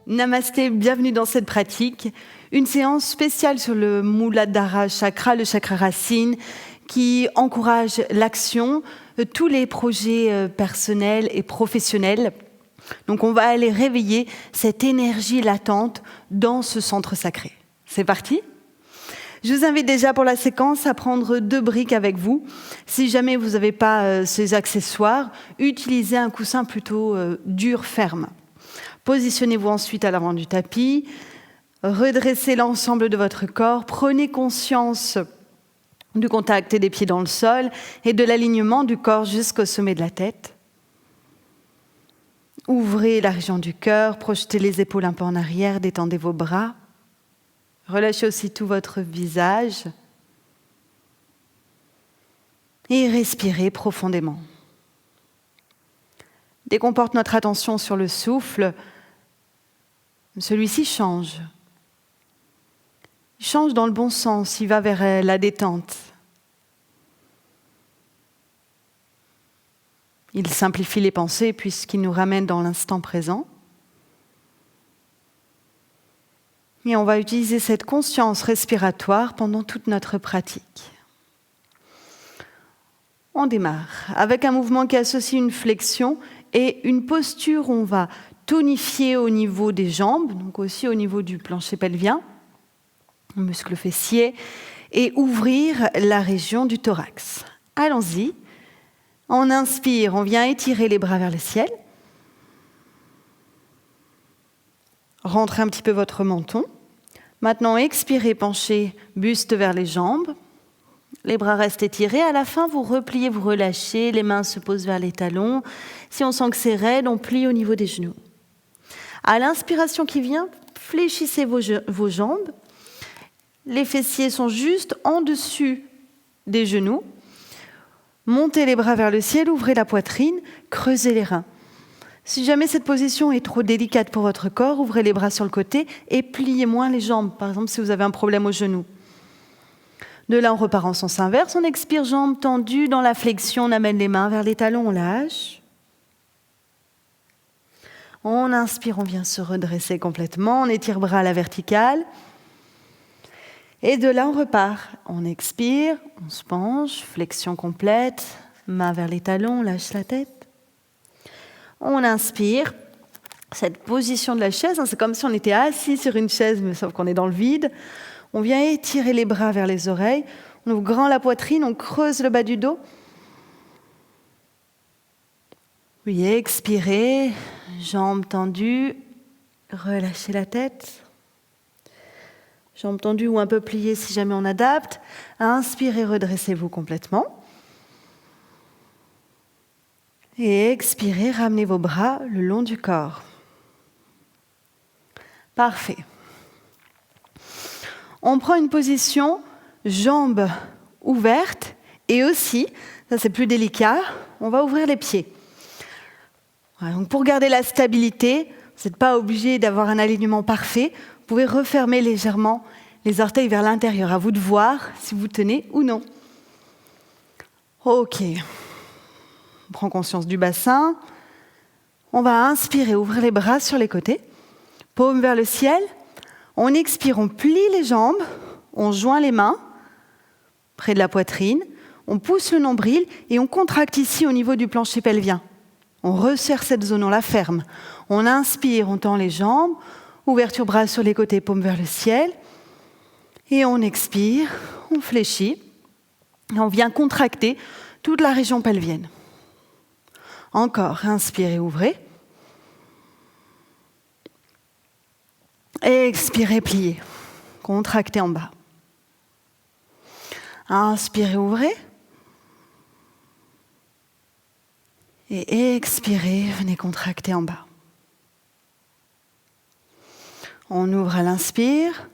Namasté, bienvenue dans cette pratique. Une séance spéciale sur le Muladhara Chakra, le chakra racine, qui encourage l'action, tous les projets personnels et professionnels. Donc on va aller réveiller cette énergie latente dans ce centre sacré. C'est parti ? Je vous invite déjà pour la séquence à prendre 2 briques avec vous. Si jamais vous n'avez pas ces accessoires, utilisez un coussin plutôt dur, ferme. Positionnez-vous ensuite à l'avant du tapis. Redressez l'ensemble de votre corps. Prenez conscience du contact des pieds dans le sol et de l'alignement du corps jusqu'au sommet de la tête. Ouvrez la région du cœur, projetez les épaules un peu en arrière, détendez vos bras. Relâchez aussi tout votre visage. Et respirez profondément. Dès qu'on porte notre attention sur le souffle, celui-ci change. Il change dans le bon sens, il va vers la détente. Il simplifie les pensées puisqu'il nous ramène dans l'instant présent. Et on va utiliser cette conscience respiratoire pendant toute notre pratique. On démarre avec un mouvement qui associe une flexion et une posture où on va tonifier au niveau des jambes, donc aussi au niveau du plancher pelvien, muscle fessier, et ouvrir la région du thorax. Allons-y. On inspire, on vient étirer les bras vers le ciel. Rentrez un petit peu votre menton. Maintenant, expirez, penchez, buste vers les jambes. Les bras restent étirés. À la fin, vous repliez, vous relâchez. Les mains se posent vers les talons. Si on sent que c'est raide, on plie au niveau des genoux. À l'inspiration qui vient, fléchissez vos jambes. Les fessiers sont juste en dessus des genoux. Montez les bras vers le ciel, ouvrez la poitrine, creusez les reins. Si jamais cette position est trop délicate pour votre corps, ouvrez les bras sur le côté et pliez moins les jambes. Par exemple, si vous avez un problème au genou. De là, on repart en sens inverse. On expire, jambes tendues. Dans la flexion, on amène les mains vers les talons, on lâche. On inspire, on vient se redresser complètement. On étire bras à la verticale. Et de là, on repart. On expire, on se penche, flexion complète. Main vers les talons, on lâche la tête. On inspire. Cette position de la chaise, c'est comme si on était assis sur une chaise, mais sauf qu'on est dans le vide. On vient étirer les bras vers les oreilles. On ouvre grand la poitrine, on creuse le bas du dos. Puis expirez, jambes tendues, relâchez la tête. Jambes tendues ou un peu pliées si jamais on adapte. Inspirez, redressez-vous complètement. Et expirez, ramenez vos bras le long du corps. Parfait. On prend une position, jambes ouvertes et aussi, ça c'est plus délicat, on va ouvrir les pieds. Voilà, donc pour garder la stabilité, vous n'êtes pas obligé d'avoir un alignement parfait. Vous pouvez refermer légèrement les orteils vers l'intérieur. À vous de voir si vous tenez ou non. Ok. On prend conscience du bassin. On va inspirer, ouvrir les bras sur les côtés. Paume vers le ciel. On expire, on plie les jambes. On joint les mains près de la poitrine. On pousse le nombril et on contracte ici au niveau du plancher pelvien. On resserre cette zone, on la ferme. On inspire, on tend les jambes. Ouverture bras sur les côtés, paume vers le ciel. Et on expire, on fléchit. Et on vient contracter toute la région pelvienne. Encore, inspirez, ouvrez. Expirez, pliez. Contractez en bas. Inspirez, ouvrez. Et expirez, venez contracter en bas. On ouvre à l'inspire.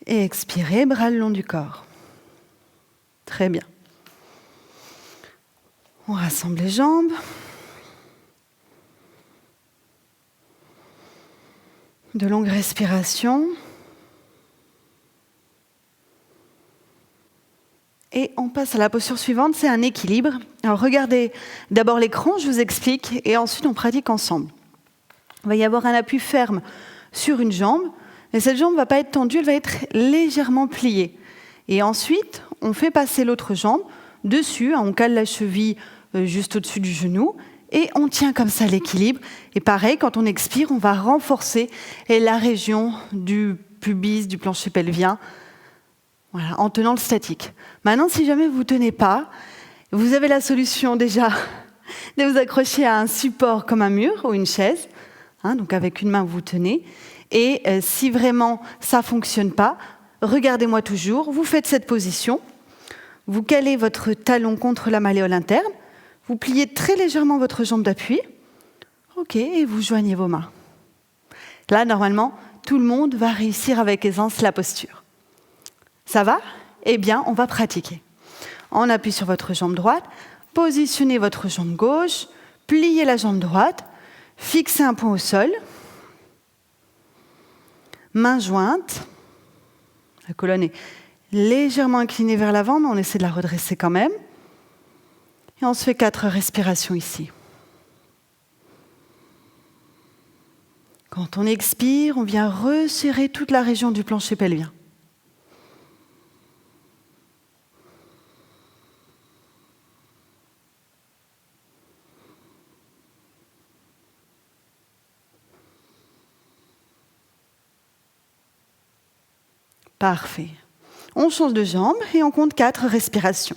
Et expirez, bras le long du corps. Très bien. On rassemble les jambes. De longues respirations. Et on passe à la posture suivante, c'est un équilibre. Alors regardez d'abord l'écran, je vous explique, et ensuite on pratique ensemble. Il va y avoir un appui ferme sur une jambe, et cette jambe ne va pas être tendue, elle va être légèrement pliée. Et ensuite, on fait passer l'autre jambe dessus, on cale la cheville juste au-dessus du genou, et on tient comme ça l'équilibre. Et pareil, quand on expire, on va renforcer la région du pubis, du plancher pelvien, voilà, en tenant le statique. Maintenant, si jamais vous ne tenez pas, vous avez la solution déjà de vous accrocher à un support comme un mur ou une chaise. Donc avec une main, vous tenez. Et si vraiment ça ne fonctionne pas, regardez-moi toujours, vous faites cette position, vous calez votre talon contre la malléole interne, vous pliez très légèrement votre jambe d'appui, ok, et vous joignez vos mains. Là, normalement, tout le monde va réussir avec aisance la posture. Ça va ? Eh bien, on va pratiquer. On appuie sur votre jambe droite, positionnez votre jambe gauche, pliez la jambe droite, fixez un point au sol, main jointe, la colonne est légèrement inclinée vers l'avant, mais on essaie de la redresser quand même. Et on se fait 4 respirations ici. Quand on expire, on vient resserrer toute la région du plancher pelvien. Parfait. On change de jambe et on compte 4 respirations.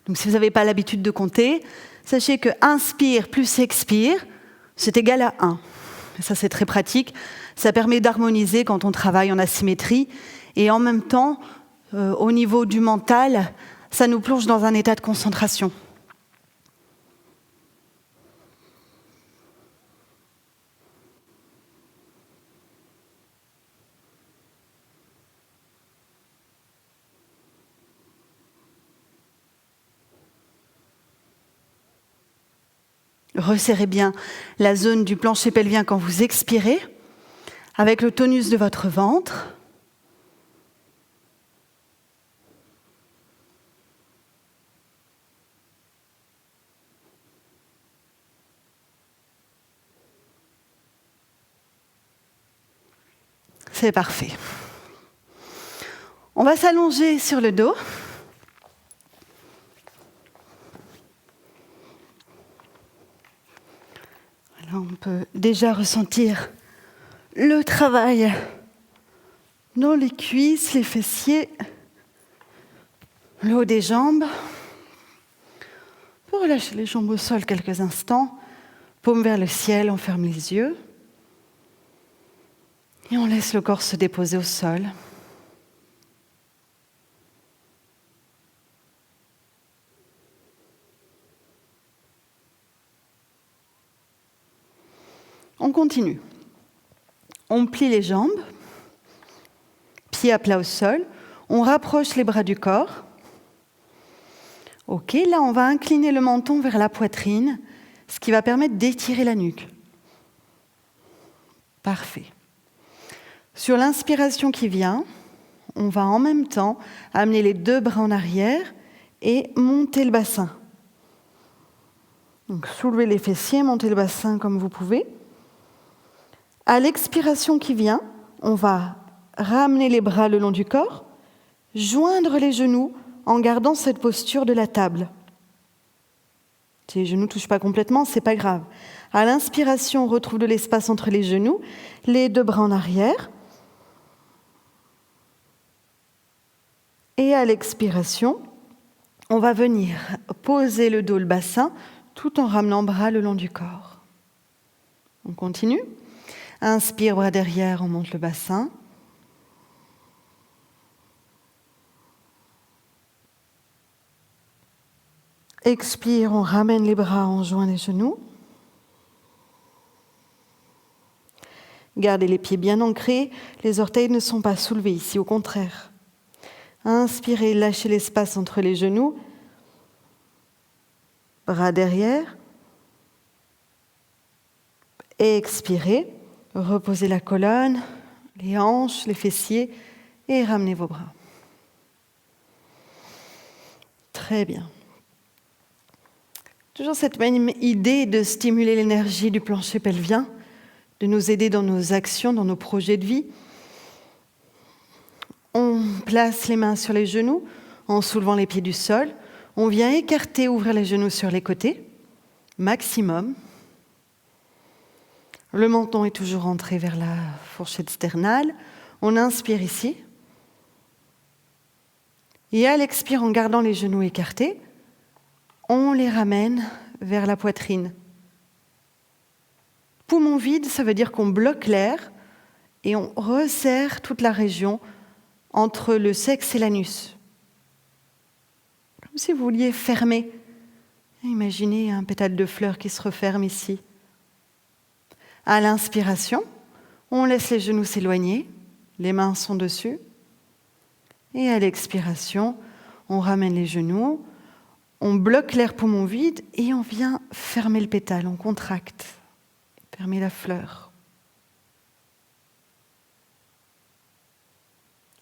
Donc si vous n'avez pas l'habitude de compter, sachez que inspire plus expire, c'est égal à 1. Et ça, c'est très pratique. Ça permet d'harmoniser quand on travaille en asymétrie. Et en même temps, au niveau du mental, ça nous plonge dans un état de concentration. Resserrez bien la zone du plancher pelvien quand vous expirez, avec le tonus de votre ventre. C'est parfait. On va s'allonger sur le dos. Là, on peut déjà ressentir le travail dans les cuisses, les fessiers, le haut des jambes. On peut relâcher les jambes au sol quelques instants, paume vers le ciel, on ferme les yeux et on laisse le corps se déposer au sol. On continue. On plie les jambes, pieds à plat au sol. On rapproche les bras du corps. Ok, là on va incliner le menton vers la poitrine, ce qui va permettre d'étirer la nuque. Parfait. Sur l'inspiration qui vient, on va en même temps amener les 2 bras en arrière et monter le bassin. Donc soulevez les fessiers, montez le bassin comme vous pouvez. À l'expiration qui vient, on va ramener les bras le long du corps, joindre les genoux en gardant cette posture de la table. Si les genoux ne touchent pas complètement, ce n'est pas grave. À l'inspiration, on retrouve de l'espace entre les genoux, les 2 bras en arrière. Et à l'expiration, on va venir poser le dos, le bassin, tout en ramenant bras le long du corps. On continue. Inspire, bras derrière, on monte le bassin. Expire, on ramène les bras, on joint les genoux. Gardez les pieds bien ancrés, les orteils ne sont pas soulevés ici, au contraire. Inspirez, lâchez l'espace entre les genoux. Bras derrière. Et expirez, reposez la colonne, les hanches, les fessiers et ramenez vos bras. Très bien. Toujours cette même idée de stimuler l'énergie du plancher pelvien, de nous aider dans nos actions, dans nos projets de vie. On place les mains sur les genoux en soulevant les pieds du sol. On vient écarter, ouvrir les genoux sur les côtés, maximum. Le menton est toujours rentré vers la fourchette sternale. On inspire ici. Et à l'expire, en gardant les genoux écartés, on les ramène vers la poitrine. Poumon vide, ça veut dire qu'on bloque l'air et on resserre toute la région entre le sexe et l'anus. Comme si vous vouliez fermer. Imaginez un pétale de fleur qui se referme ici. À l'inspiration, on laisse les genoux s'éloigner, les mains sont dessus. Et à l'expiration, on ramène les genoux, on bloque l'air poumon vide et on vient fermer le pétale, on contracte, fermer la fleur.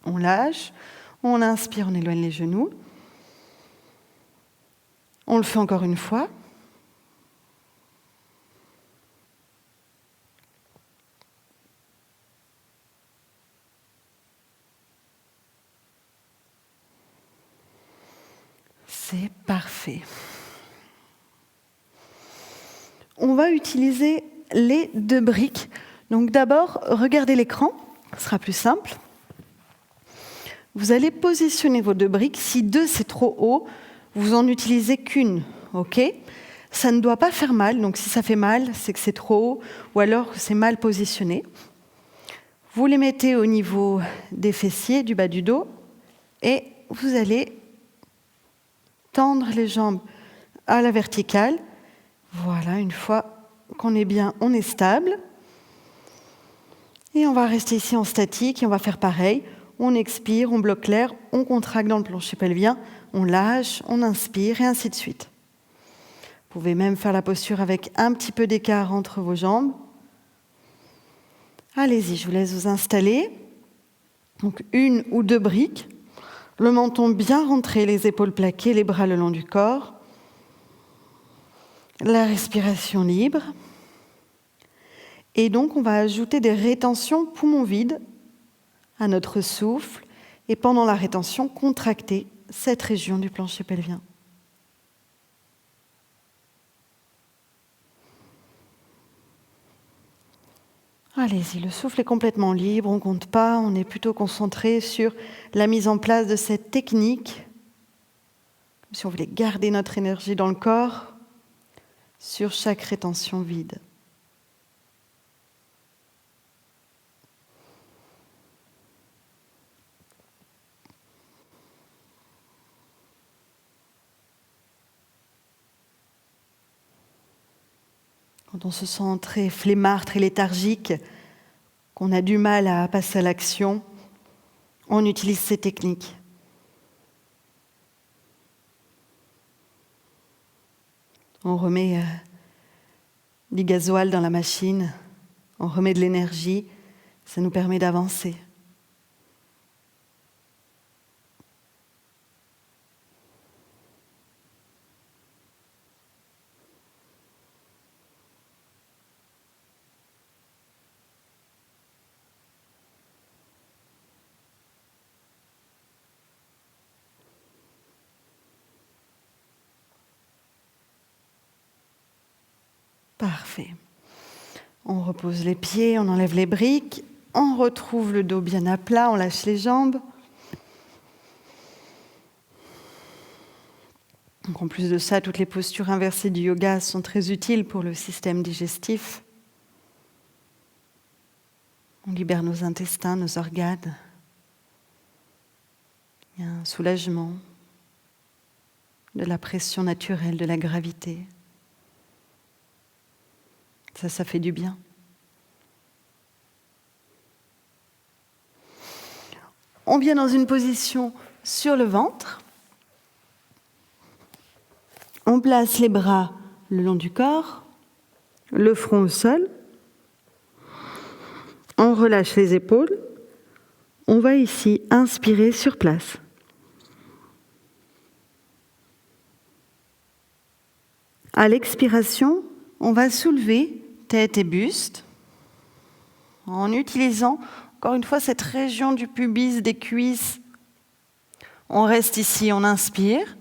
On lâche, on inspire, on éloigne les genoux. On le fait encore une fois. C'est parfait. On va utiliser les 2 briques. Donc d'abord, regardez l'écran, ce sera plus simple. Vous allez positionner vos 2 briques. Si 2 c'est trop haut, vous en utilisez qu'une, ok ? Ça ne doit pas faire mal, donc si ça fait mal, c'est que c'est trop haut, ou alors que c'est mal positionné. Vous les mettez au niveau des fessiers, du bas du dos, et vous allez tendre les jambes à la verticale. Voilà, une fois qu'on est bien, on est stable. Et on va rester ici en statique et on va faire pareil. On expire, on bloque l'air, on contracte dans le plancher pelvien, on lâche, on inspire et ainsi de suite. Vous pouvez même faire la posture avec un petit peu d'écart entre vos jambes. Allez-y, je vous laisse vous installer. Donc 1 ou 2 briques. Le menton bien rentré, les épaules plaquées, les bras le long du corps. La respiration libre. Et donc, on va ajouter des rétentions poumons vides à notre souffle. Et pendant la rétention, contracter cette région du plancher pelvien. Allez-y, le souffle est complètement libre, on ne compte pas, on est plutôt concentré sur la mise en place de cette technique, comme si on voulait garder notre énergie dans le corps, sur chaque rétention vide. Quand on se sent très flemmard, très léthargique, qu'on a du mal à passer à l'action, on utilise ces techniques. On remet du gasoil dans la machine, on remet de l'énergie, ça nous permet d'avancer. Parfait. On repose les pieds, on enlève les briques, on retrouve le dos bien à plat, on lâche les jambes. Donc en plus de ça, toutes les postures inversées du yoga sont très utiles pour le système digestif. On libère nos intestins, nos organes. Il y a un soulagement de la pression naturelle, de la gravité. Ça fait du bien. On vient dans une position sur le ventre. On place les bras le long du corps, le front au sol. On relâche les épaules. On va ici inspirer sur place. À l'expiration, on va soulever tête et buste en utilisant encore une fois cette région du pubis, des cuisses. On reste ici, on inspire.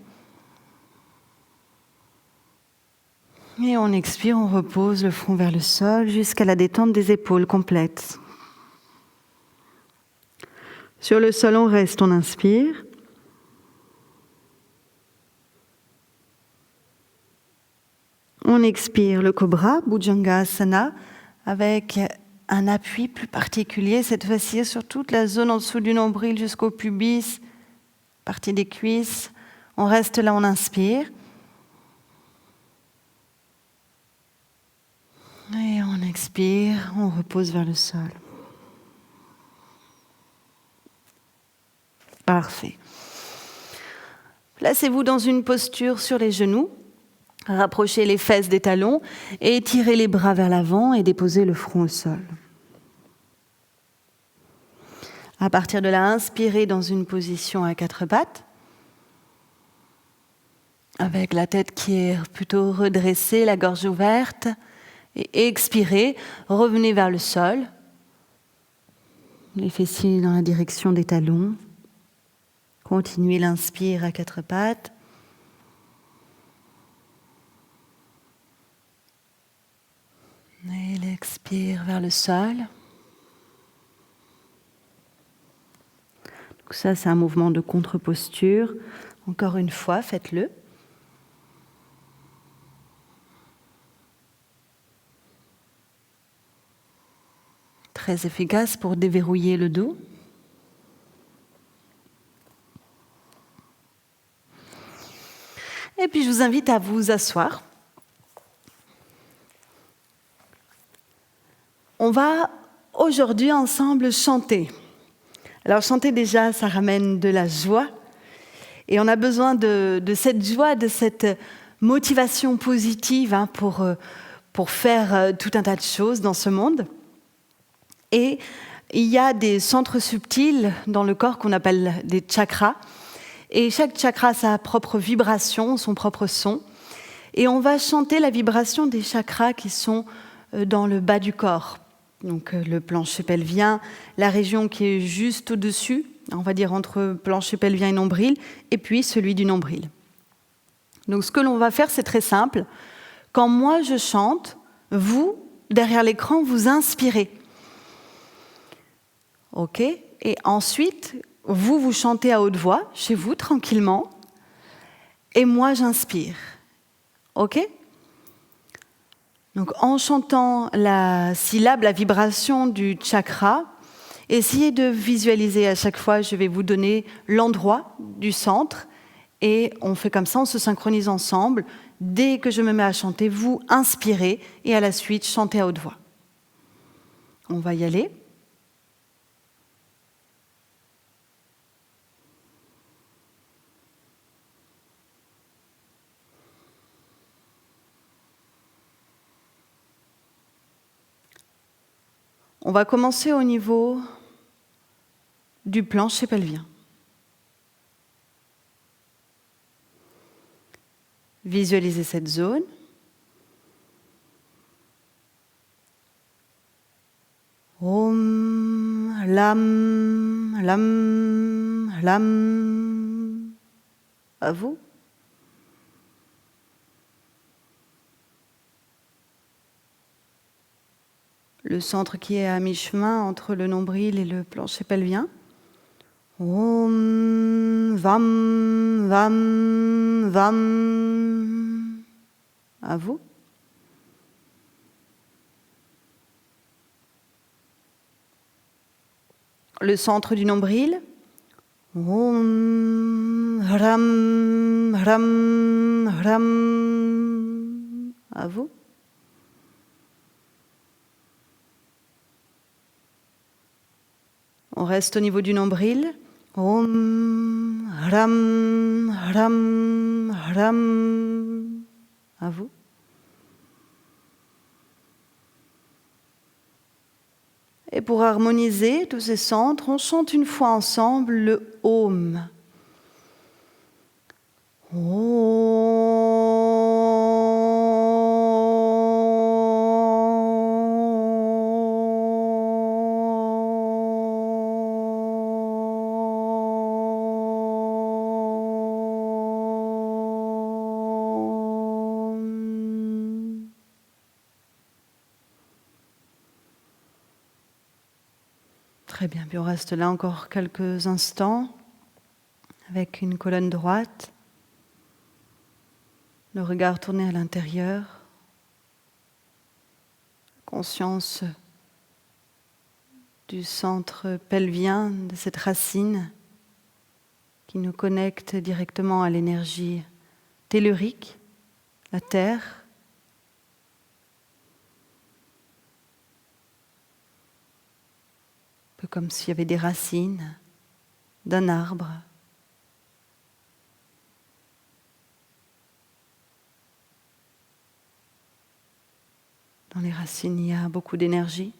Et on expire, on repose le front vers le sol jusqu'à la détente des épaules complète. Sur le sol, on reste, on inspire. On expire le cobra, Bhujangasana, avec un appui plus particulier, cette fois-ci sur toute la zone en dessous du nombril jusqu'au pubis, partie des cuisses. On reste là, on inspire. Et on expire, on repose vers le sol. Parfait. Placez-vous dans une posture sur les genoux. Rapprochez les fesses des talons et étirez les bras vers l'avant et déposez le front au sol. À partir de là, inspirez dans une position à quatre pattes, avec la tête qui est plutôt redressée, la gorge ouverte. Et expirez, revenez vers le sol. Les fessiers dans la direction des talons. Continuez l'inspire à quatre pattes. Et l'expire vers le sol. Donc ça, c'est un mouvement de contre-posture. Encore une fois, faites-le. Très efficace pour déverrouiller le dos. Et puis, je vous invite à vous asseoir. On va aujourd'hui ensemble chanter. Alors chanter déjà, ça ramène de la joie. Et on a besoin de cette joie, de cette motivation positive pour faire tout un tas de choses dans ce monde. Et il y a des centres subtils dans le corps qu'on appelle des chakras. Et chaque chakra a sa propre vibration, son propre son. Et on va chanter la vibration des chakras qui sont dans le bas du corps. Donc le plancher pelvien, la région qui est juste au-dessus, on va dire entre plancher pelvien et nombril, et puis celui du nombril. Donc ce que l'on va faire, c'est très simple. Quand moi je chante, vous, derrière l'écran, vous inspirez. Ok ? Et ensuite, vous chantez à haute voix, chez vous, tranquillement, et moi j'inspire. Ok ? Donc, en chantant la syllabe, la vibration du chakra, essayez de visualiser à chaque fois, je vais vous donner l'endroit du centre et on fait comme ça, on se synchronise ensemble. Dès que je me mets à chanter, vous inspirez et à la suite, chantez à haute voix. On va y aller. On va commencer au niveau du plancher pelvien. Visualisez cette zone. Om, lam, lam, lam. À vous. Le centre qui est à mi-chemin entre le nombril et le plancher pelvien. Om, vam, vam, vam. À vous. Le centre du nombril. Om, ram, ram, ram. À vous. On reste au niveau du nombril. Om, ram, ram, ram. À vous. Et pour harmoniser tous ces centres, on chante une fois ensemble le Om. Om. Très bien, puis on reste là encore quelques instants avec une colonne droite, le regard tourné à l'intérieur, conscience du centre pelvien, de cette racine qui nous connecte directement à l'énergie tellurique, la terre. Un peu comme s'il y avait des racines d'un arbre. Dans les racines, il y a beaucoup d'énergie,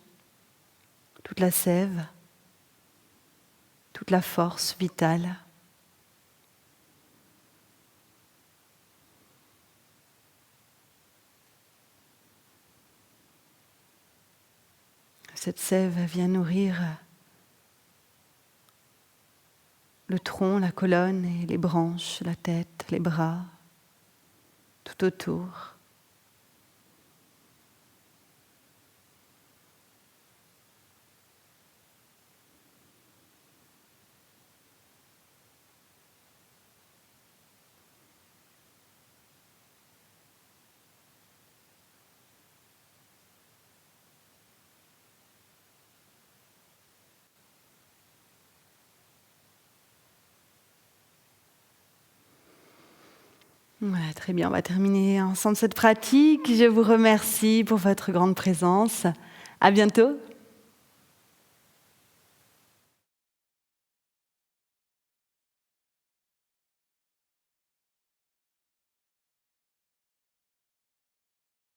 toute la sève, toute la force vitale. Cette sève vient nourrir le tronc, la colonne et les branches, la tête, les bras, tout autour. Voilà, très bien, on va terminer ensemble cette pratique. Je vous remercie pour votre grande présence. À bientôt.